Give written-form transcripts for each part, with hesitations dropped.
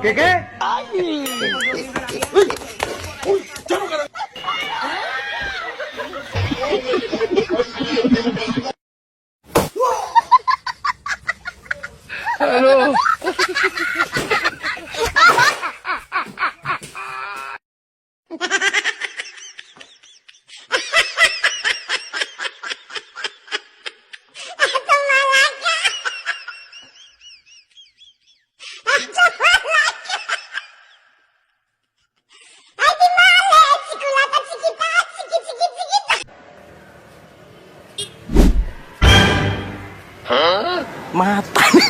¿Qué qué? ¡Ay! ¡Uy! ¡Uy! ¡Ya no ganas! Hello. Mata nih.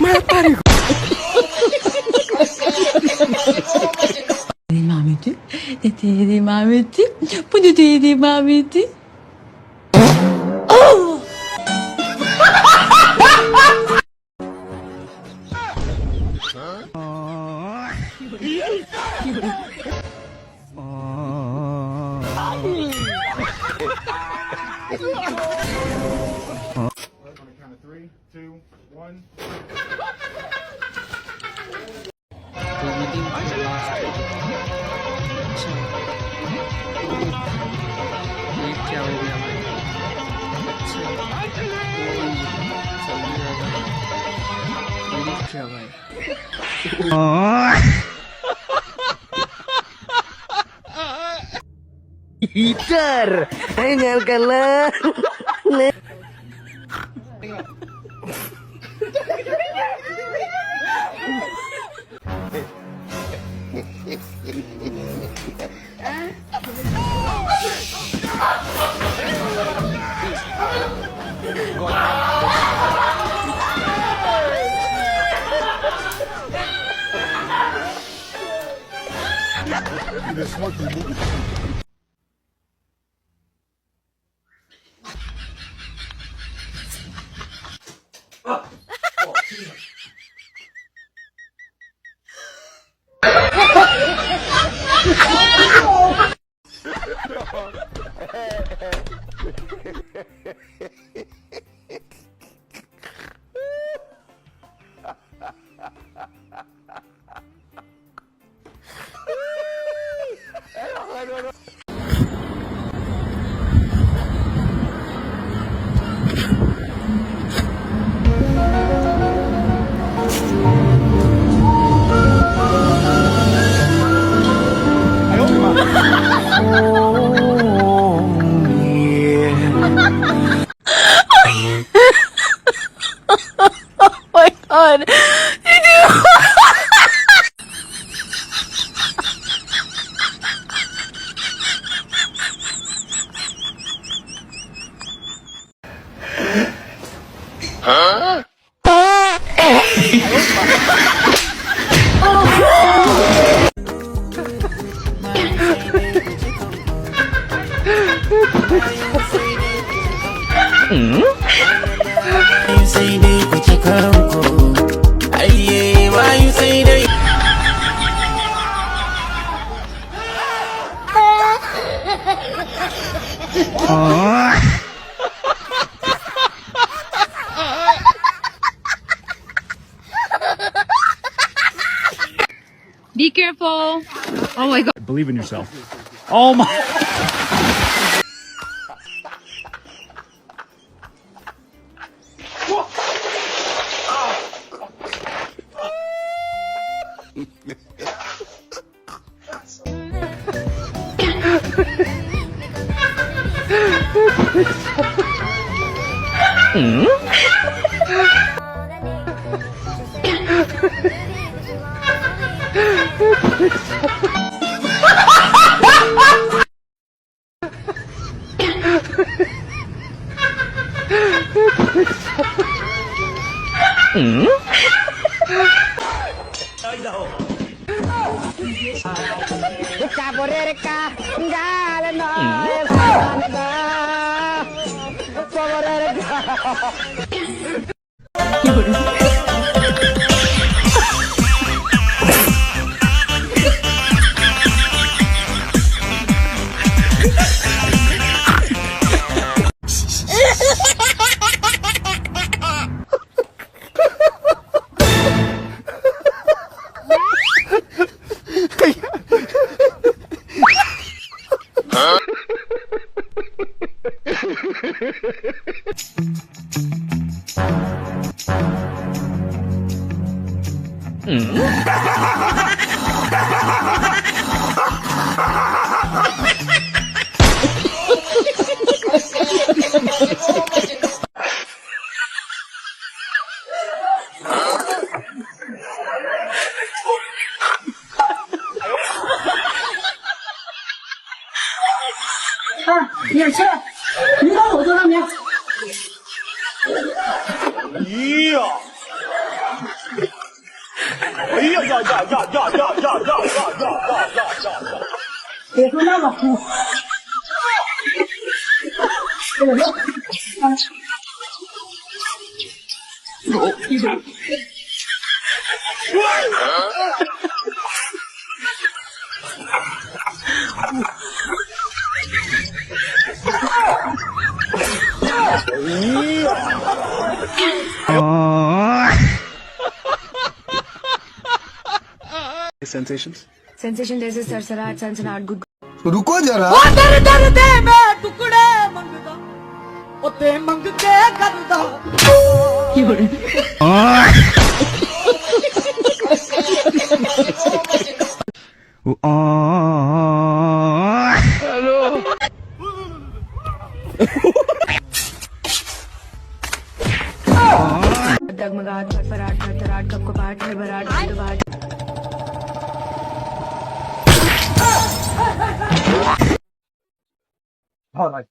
Mata nih. Mahmut'u, dedi Mahmut'u, bu da dedi Mahmut'u. Count of 3, 2, 1. ये क्या हो गया भाई? अच्छा ये क्या भाई? Hitar, nyal kalah. God. You say they go check her uncle. Aye, why you say they? Be careful. Oh my God. Believe in yourself. Oh my. Sensations? Sensation जैसे सरसराहट सनसनाहट गुद रुको जरा दर दर दे मैं टुकड़े मंगदा ओ ते मंग के करदा डगमगाहट फरफराहट थरथराहट कपकपाहट हड़बड़ाहट धड़धड़ाहट All right.